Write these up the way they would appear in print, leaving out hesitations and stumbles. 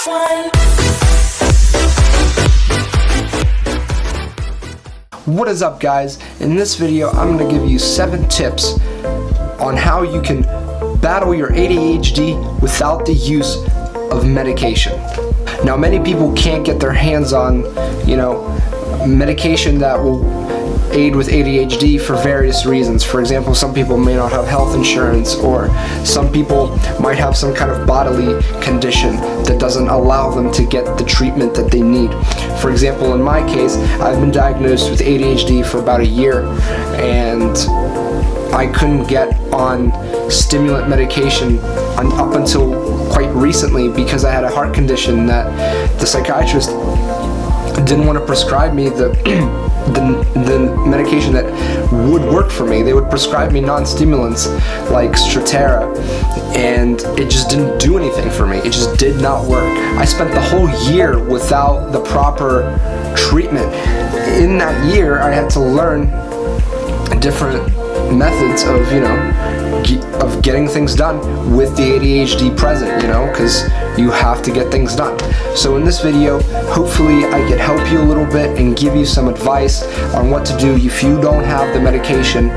one. What is up, guys? In this video I'm going to give you 7 tips on how you can battle your ADHD without the use of medication. Now, many people can't get their hands on, medication that will aid with ADHD for various reasons. For example, some people may not have health insurance, or some people might have some kind of bodily condition that doesn't allow them to get the treatment that they need. For example, in my case, I've been diagnosed with ADHD for about a year, and I couldn't get on stimulant medication up until quite recently because I had a heart condition that the psychiatrist didn't want to prescribe me the medication that would work for me. They would prescribe me non-stimulants like Strattera, and it just didn't do anything for me. It just did not work. I spent the whole year without the proper treatment. In that year, I had to learn different methods of getting things done with the ADHD present, because you have to get things done. So in this video, hopefully I can help you a little bit and give you some advice on what to do if you don't have the medication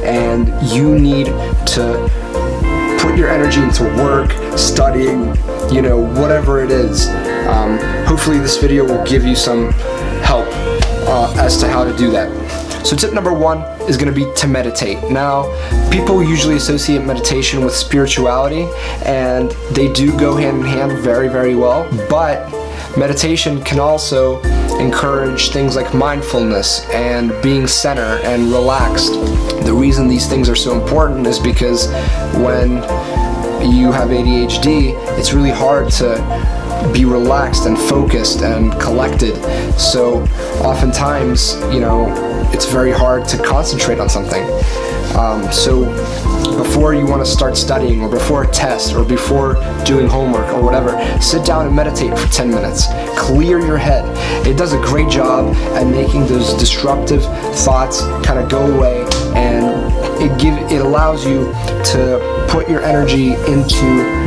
and you need to put your energy into work, studying, whatever it is. Hopefully this video will give you some help as to how to do that. So tip number 1 is going to be to meditate. Now, people usually associate meditation with spirituality, and they do go hand in hand very, very well, but meditation can also encourage things like mindfulness and being centered and relaxed. The reason these things are so important is because when you have ADHD, it's really hard to be relaxed and focused and collected. So oftentimes, it's very hard to concentrate on something. So before you want to start studying, or before a test, or before doing homework or whatever, sit down and meditate for 10 minutes. Clear your head. It does a great job at making those disruptive thoughts kind of go away, and it allows you to put your energy into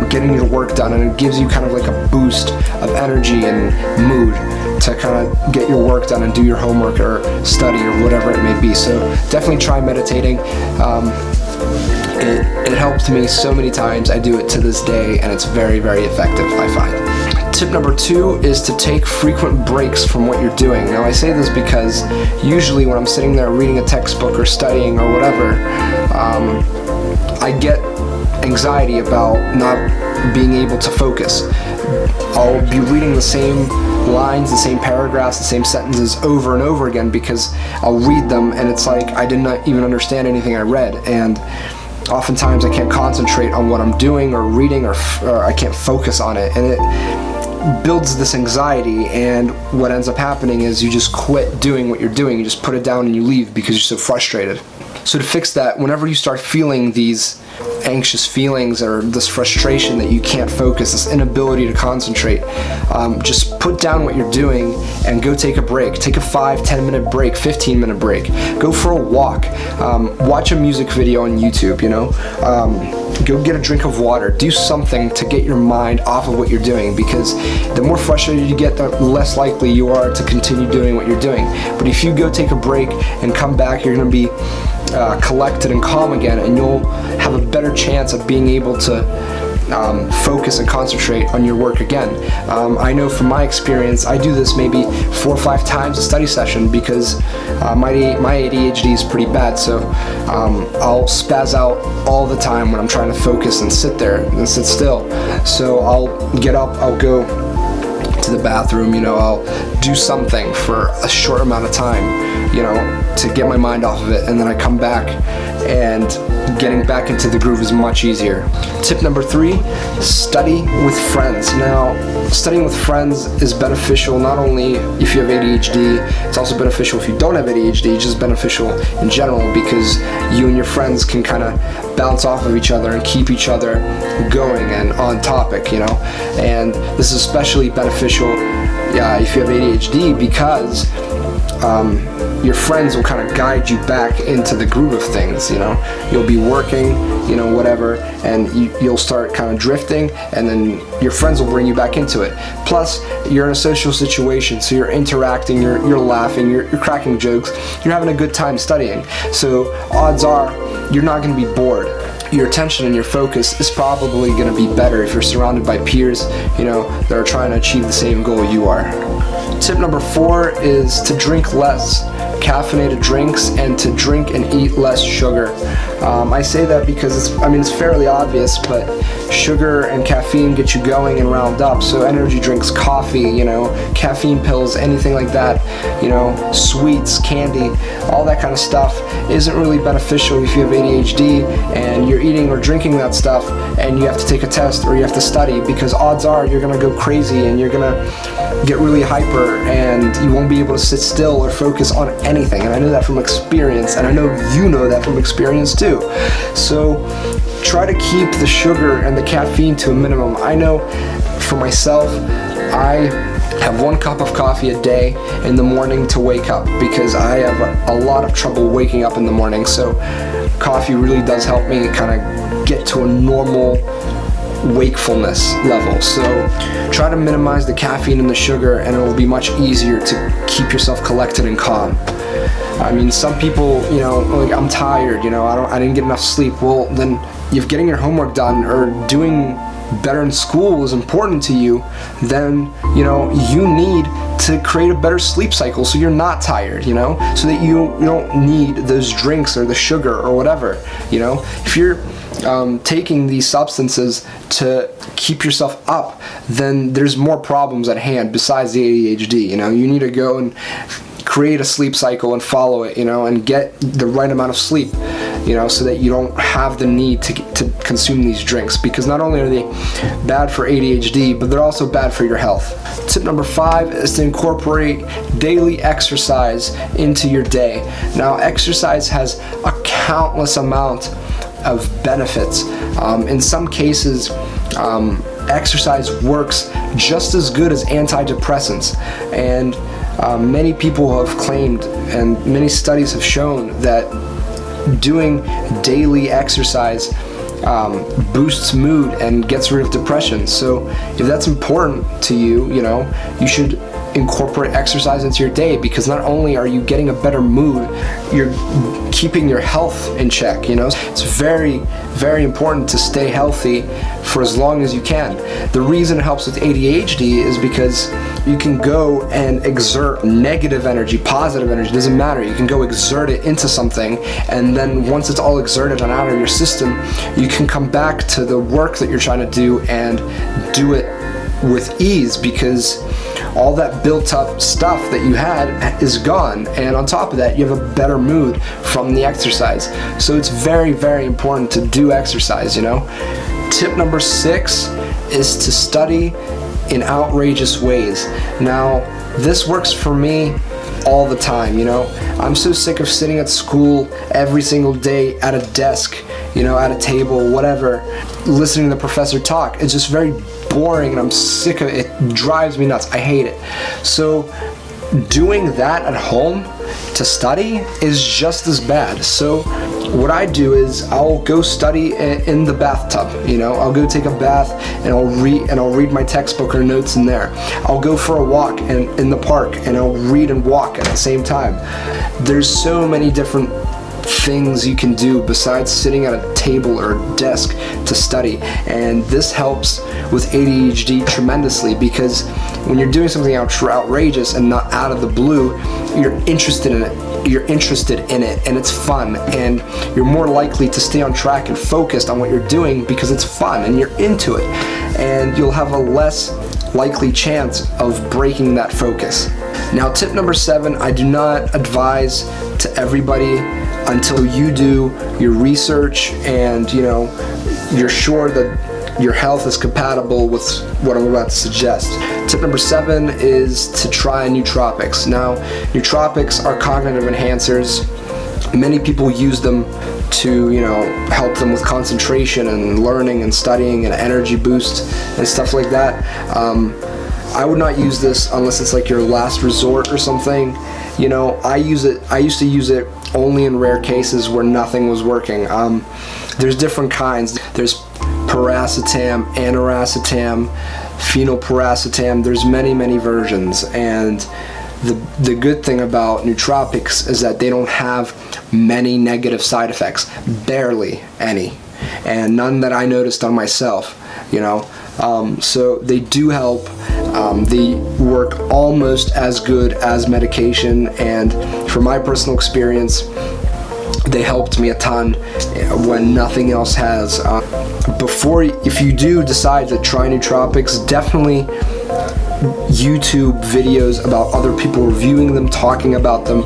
getting your work done, and it gives you kind of like a boost of energy and mood to kind of get your work done and do your homework or study or whatever it may be. So definitely try meditating. It helped me so many times. I do it to this day, and it's very, very effective, I find. Tip number 2 is to take frequent breaks from what you're doing. Now, I say this because usually when I'm sitting there reading a textbook or studying or whatever, I get anxiety about not being able to focus. I'll be reading the same lines, the same paragraphs, the same sentences over and over again because I'll read them and it's like I did not even understand anything I read, and oftentimes I can't concentrate on what I'm doing or reading, or I can't focus on it, and it builds this anxiety, and what ends up happening is you just quit doing what you're doing. You just put it down and you leave because you're so frustrated. So to fix that, whenever you start feeling these anxious feelings or this frustration that you can't focus, this inability to concentrate, just put down what you're doing and go take a break. Take a 5-10 minute break, 15-minute break. Go for a walk. Watch a music video on YouTube, go get a drink of water. Do something to get your mind off of what you're doing, because the more frustrated you get, the less likely you are to continue doing what you're doing. But if you go take a break and come back, you're going to be collected and calm again, and you'll have a better chance of being able to focus and concentrate on your work again. I know from my experience, I do this maybe 4 or 5 times a study session because my ADHD is pretty bad, so I'll spaz out all the time when I'm trying to focus and sit there and sit still. So I'll get up, I'll go to the bathroom, I'll do something for a short amount of time, to get my mind off of it, and then I come back, and getting back into the groove is much easier. Tip number 3, study with friends. Now, studying with friends is beneficial not only if you have ADHD, it's also beneficial if you don't have ADHD, it's just beneficial in general because you and your friends can kind of bounce off of each other and keep each other going and on topic, and this is especially beneficial if you have ADHD because your friends will kind of guide you back into the groove of things. You'll be working, whatever, and you'll start kind of drifting, and then your friends will bring you back into it. Plus, you're in a social situation, so you're interacting, you're laughing, you're cracking jokes, you're having a good time studying. So odds are you're not going to be bored. Your attention and your focus is probably going to be better if you're surrounded by peers, that are trying to achieve the same goal you are. Tip number 4 is to drink less caffeinated drinks and to drink and eat less sugar. I say that because it's fairly obvious, but sugar and caffeine get you going and riled up. So energy drinks, coffee, caffeine pills, anything like that, sweets, candy, all that kind of stuff isn't really beneficial if you have ADHD and you're eating or drinking that stuff and you have to take a test or you have to study, because odds are you're going to go crazy and you're going to get really hyper and you won't be able to sit still or focus on anything. And I know that from experience, and I know you know that from experience too. So try to keep the sugar and the caffeine to a minimum. I know for myself, I have 1 cup of coffee a day in the morning to wake up, because I have a lot of trouble waking up in the morning. So coffee really does help me kind of get to a normal wakefulness level. So try to minimize the caffeine and the sugar, and it will be much easier to keep yourself collected and calm. Some people, like, I'm tired, I didn't get enough sleep. Well, then if getting your homework done or doing better in school is important to you, then you need to create a better sleep cycle so you're not tired, so that you don't need those drinks or the sugar or whatever. If you're taking these substances to keep yourself up, then there's more problems at hand besides the ADHD. You need to go and create a sleep cycle and follow it, and get the right amount of sleep, so that you don't have the need to consume these drinks, because not only are they bad for ADHD, but they're also bad for your health. Tip number 5 is to incorporate daily exercise into your day. Now, exercise has a countless amount of benefits. In some cases, exercise works just as good as antidepressants, and many people have claimed, and many studies have shown, that doing daily exercise boosts mood and gets rid of depression. So if that's important to you, you should incorporate exercise into your day, because not only are you getting a better mood, you're keeping your health in check. It's very, very important to stay healthy for as long as you can. The reason it helps with ADHD is because you can go and exert negative energy, positive energy, doesn't matter. You can go exert it into something, and then once it's all exerted and out of your system, you can come back to the work that you're trying to do and do it with ease, because all that built up stuff that you had is gone, and on top of that you have a better mood from the exercise. So it's very, very important to do exercise. Tip number 6 is to study in outrageous ways. Now, this works for me all the time. I'm so sick of sitting at school every single day at a desk, at a table, whatever, listening to the professor talk. It's just very boring, and I'm sick of it. It drives me nuts. I hate it. So doing that at home to study is just as bad. So what I do is I'll go study in the bathtub. I'll go take a bath and I'll read my textbook or notes in there. I'll go for a walk in the park and I'll read and walk at the same time. There's so many different things you can do besides sitting at a table or a desk to study, and this helps with ADHD tremendously, because when you're doing something outrageous and not out of the blue, you're interested in it, and it's fun, and you're more likely to stay on track and focused on what you're doing because it's fun and you're into it, and you'll have a less likely chance of breaking that focus. Now, tip number 7, I do not advise to everybody until you do your research and you're sure that your health is compatible with what I'm about to suggest. Tip number 7 is to try nootropics. Now, nootropics are cognitive enhancers. Many people use them to help them with concentration and learning and studying and energy boost and stuff like that. I would not use this unless it's like your last resort or something, you know, I used to use it only in rare cases where nothing was working. There's different kinds. There's piracetam, aniracetam, phenylpiracetam. There's many versions, and the good thing about nootropics is that they don't have many negative side effects, barely any, and none that I noticed on myself, you know. So they do help. They work almost as good as medication, and from my personal experience, they helped me a ton when nothing else has. If you do decide to try nootropics, definitely YouTube videos about other people reviewing them, talking about them,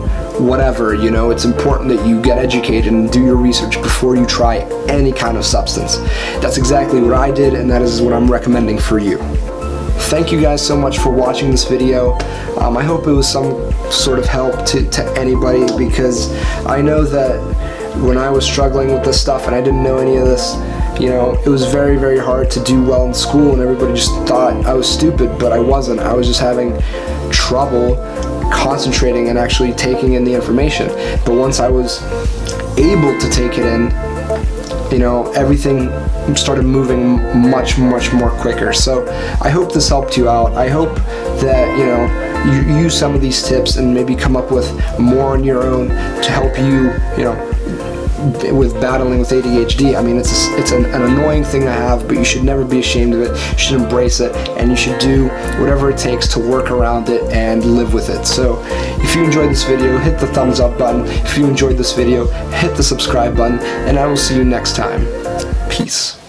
whatever, you know. It's important that you get educated and do your research before you try any kind of substance. That's exactly what I did, and that is what I'm recommending for you. Thank you guys so much for watching this video. I hope it was some sort of help to anybody, because I know that when I was struggling with this stuff and I didn't know any of this, you know, it was very hard to do well in school, and everybody just thought I was stupid, but I wasn't. I was just having trouble concentrating and actually taking in the information. But once I was able to take it in, you know, everything started moving much more quicker. So I hope this helped you out. I hope that, you know, you use some of these tips and maybe come up with more on your own to help you, you know, with battling with ADHD. I mean, it's an annoying thing to have, but you should never be ashamed of it. You should embrace it, and you should do whatever it takes to work around it and live with it. So if you enjoyed this video, hit the thumbs up button. If you enjoyed this video, hit the subscribe button, and I will see you next time. Peace.